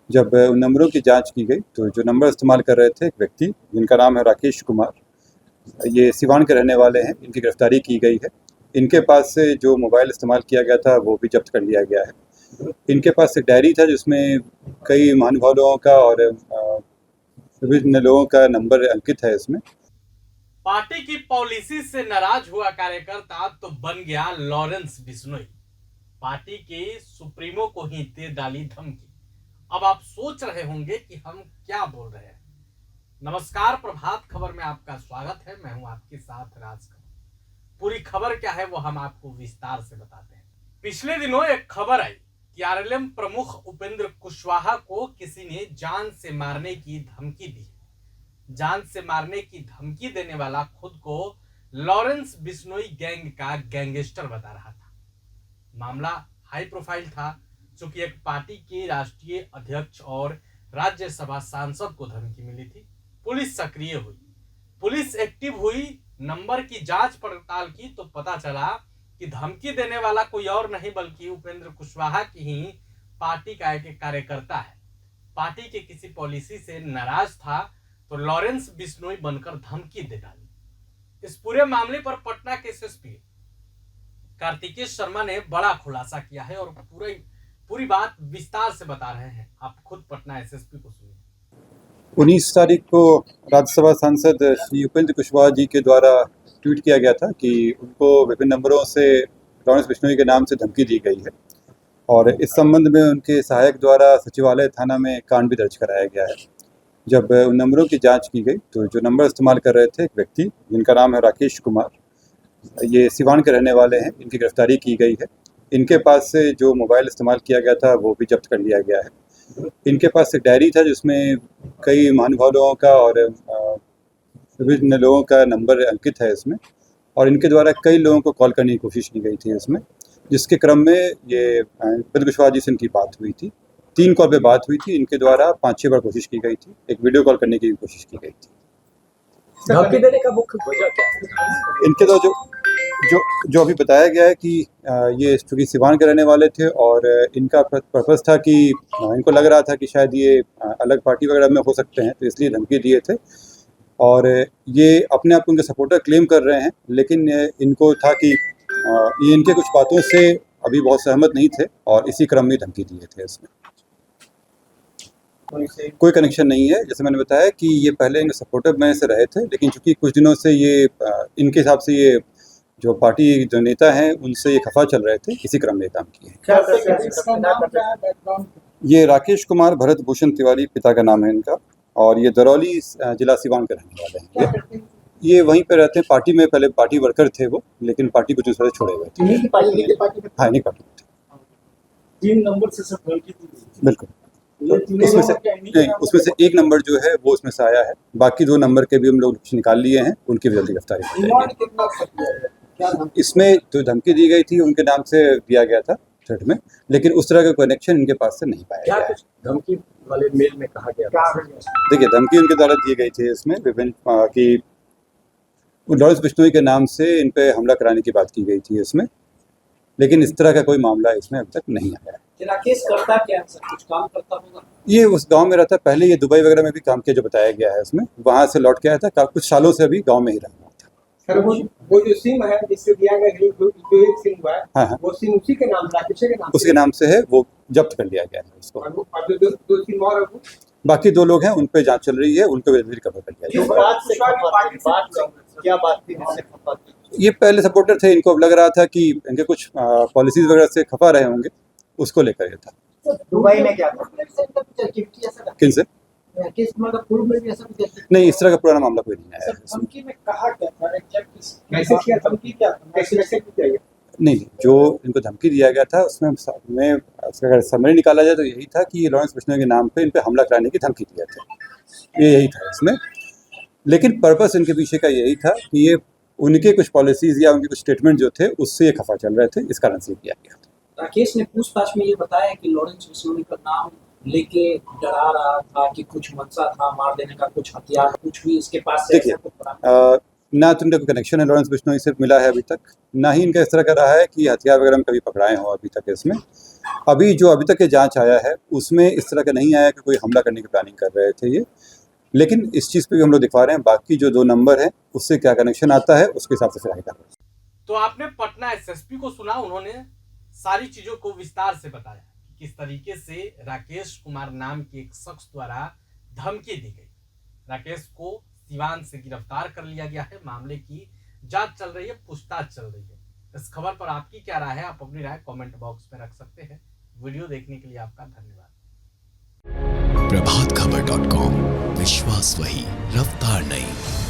जब उन नंबरों की जांच की गई तो जो नंबर इस्तेमाल कर रहे थे एक व्यक्ति जिनका नाम है राकेश कुमार, ये सिवान के रहने वाले हैं, इनकी गिरफ्तारी की गई है। इनके पास से जो मोबाइल इस्तेमाल किया गया था वो भी जब्त कर लिया गया है। इनके पास एक डायरी था जिसमें कई महानुभावों का और विभिन्न लोगों का नंबर अंकित है इसमें। पार्टी की पॉलिसी से नाराज हुआ कार्यकर्ता तो बन गया लॉरेंस बिश्नोई। पार्टी के सुप्रीमो को ही दे डाली धमकी। अब आप सोच रहे होंगे कि हम क्या बोल रहे हैं। नमस्कार, प्रभात खबर में आपका स्वागत है। मैं हूं आपके साथ राज खबर। पूरी खबर क्या है वो हम आपको विस्तार से बताते हैं। पिछले दिनों एक खबर आई कि आरएलएम प्रमुख उपेंद्र कुशवाहा को किसी ने जान से मारने की धमकी दी। जान से मारने की धमकी देने वाला खुद को लॉरेंस बिश्नोई गैंग का गैंगस्टर बता रहा था। मामला हाई प्रोफाइल था, चूंकि एक पार्टी के राष्ट्रीय अध्यक्ष और राज्यसभा सांसद को धमकी मिली थी। पुलिस सक्रिय हुई, पुलिस एक्टिव हुई, नंबर की जांच पड़ताल की तो पता चला कि धमकी देने वाला कोई और नहीं बल्कि उपेंद्र कुशवाहा की ही पार्टी का एक कार्यकर्ता है। पार्टी के किसी पॉलिसी से नाराज था तो लॉरेंस बिश्नोई बनकर धमकी दे डाली। इस पूरे मामले पर पटना के एसएसपी कार्तिकेय शर्मा ने बड़ा खुलासा किया है और पूरी बात विस्तार से बता रहे हैं। आप खुद पटना एसएसपी को सुनिए। 19 तारीख को राज्यसभा सांसद श्री उपेंद्र कुशवाहा जी के द्वारा ट्वीट किया गया था कि उनको विभिन्न नंबरों से लॉरेंस बिश्नोई के नाम से धमकी दी गई है और इस संबंध में उनके सहायक द्वारा सचिवालय थाना में कांड भी दर्ज कराया गया है। जब उन नंबरों की जांच की गई तो जो नंबर इस्तेमाल कर रहे थे एक व्यक्ति जिनका नाम है राकेश कुमार, ये सिवान के रहने वाले हैं, इनकी गिरफ्तारी की गई है। इनके पास से जो मोबाइल इस्तेमाल किया गया था वो भी जब्त कर लिया गया है। इनके पास एक डायरी था जिसमें कई महानुभावों का और विभिन्न लोगों का नंबर अंकित है इसमें, और इनके द्वारा कई लोगों को कॉल करने की कोशिश की गई थी इसमें, जिसके क्रम में ये उपेंद्र कुशवाहा जी से इनकी बात हुई थी। 3 कॉल पे बात हुई थी। इनके द्वारा 5-6 बार कोशिश की गई थी, एक वीडियो कॉल करने की कोशिश की गई थी। धमकी देने का मुख्य वजह क्या है? इनके द्वारा जो अभी बताया गया है कि ये चूँकि सिवान के रहने वाले थे और इनका पर्पस था कि इनको लग रहा था कि शायद ये अलग पार्टी वगैरह में हो सकते हैं, तो इसलिए धमकी दिए थे। और ये अपने आप को उनके सपोर्टर क्लेम कर रहे हैं, लेकिन इनको था कि ये इनके कुछ बातों से अभी बहुत सहमत नहीं थे और इसी क्रम में धमकी दिए थे। इसमें कोई कनेक्शन नहीं है। जैसे मैंने बताया कि ये पहले इनके सपोर्टर में से रहे थे, लेकिन चूंकि कुछ दिनों से ये इनके हिसाब से ये जो पार्टी जो नेता हैं उनसे ये खफा चल रहे थे, इसी क्रम में काम किए हैं। ये राकेश कुमार भरत भूषण तिवारी पिता का नाम है इनका, और ये दरौली जिला सिवान के रहने वाले हैं। ये वहीं पे रहते हैं। पार्टी में पहले पार्टी वर्कर थे वो, लेकिन पार्टी कुछ दिनों से छोड़े हुए थे। हाँ, नहीं पार्टी में थे। 3 नंबर से सब बिल्कुल। उसमें से एक नंबर जो है वो उसमें से आया है। बाकी 2 नंबर के भी हम लोग निकाल लिए हैं, उनकी भी जल्दी गिरफ्तारी। इसमें जो धमकी दी गई थी उनके नाम से दिया गया था थ्रेट में, लेकिन उस तरह का कनेक्शन इनके पास से नहीं पाया गया है। धमकी वाले मेल में कहा गया? देखिए, धमकी उनके द्वारा दी गई थी इसमें विभिन्न कि लॉरेंस बिश्नोई के नाम से इन पे हमला कराने की बात की गई थी इसमें, लेकिन इस तरह का कोई मामला इसमें अब तक नहीं आया है। राकेश करता क्या है सर? कुछ काम करता होगा? ये उस गांव में रहता, पहले ये दुबई वगैरह में भी काम किया जो बताया गया है इसमें, वहाँ से लौट के आया था, कुछ सालों से अभी गांव में ही रहा था। सर वो जो सिम है जिससे दिया गया जो एक सिम हुआ है, हाँ, वो सिम उसी के नाम राकेश के नाम उसके नाम से है, वो जब्त कर लिया गया है उसको। और दो सिम और है, बाकी 2 लोग हैं, उन पे जांच चल रही है, उनको भी रिकवर कर लिया जाएगा। क्या बात थी जिससे खपा थी? ये पहले सपोर्टर थे, इनको अब लग रहा था कि इनके कुछ पॉलिसीज वगैरह से खफा रहे होंगे, उसको लेकर ये था। दुबई में क्या किन से? नहीं, इस तरह का पुराना मामला कोई नहीं आया है। धमकी में कहा क्या था? कैसे किया धमकी? क्या कैसे किया गया? नहीं, जो इनको धमकी दिया गया था उसमें उसका अगर समरी निकाला जाए तो यही था कि लॉरेंस बिश्नोई के नाम पे इन पे हमला कराने की धमकी दिया था, ये यही था इसमें। लेकिन पर्पस इनके पीछे का यही था कि ये उनके कुछ पॉलिसीज या उनके कुछ स्टेटमेंट जो थे उससे ये खफा चल रहे थे, इस कारण से किया गया था। राकेश ने पूछताछ में ये बताया कि लॉरेंस बिश्नोई का नाम लेके डरा रहा था कि कुछ मंशा था मार देने का, कुछ हथियार कुछ भी इसके पास से। देखिए, ना तो इनका कोई कनेक्शन है लॉरेंस बिश्नोई से मिला है अभी तक, ना ही इनका इस तरह का रहा है कि हथियार वगैरह में कभी पकड़ाए हों अभी तक इसमें। अभी जो अभी तक के जांच आया है उसमें इस तरह का नहीं आया कि कोई हमला करने की प्लानिंग कर रहे थे ये, लेकिन इस चीज़ पे भी हम लोग दिखा रहे हैं। बाकी जो 2 नंबर हैं उससे क्या कनेक्शन आता है उसके हिसाब से फिर आगे कार्रवाई। तो आपने पटना एसएसपी को सुना, उन्होंने सारी चीजों को विस्तार से बताया कि किस तरीके से राकेश कुमार नाम के एक शख्स द्वारा धमकी दी गई। राकेश को सिवान से गिरफ्तार कर लिया गया है, मामले की जांच चल रही है, पूछताछ चल रही है। इस खबर पर आपकी क्या राय है? आप अपनी राय कमेंट बॉक्स में रख सकते हैं। वीडियो देखने के लिए आपका धन्यवाद। प्रभात खबर.com, विश्वास वही, रफ्तार नहीं।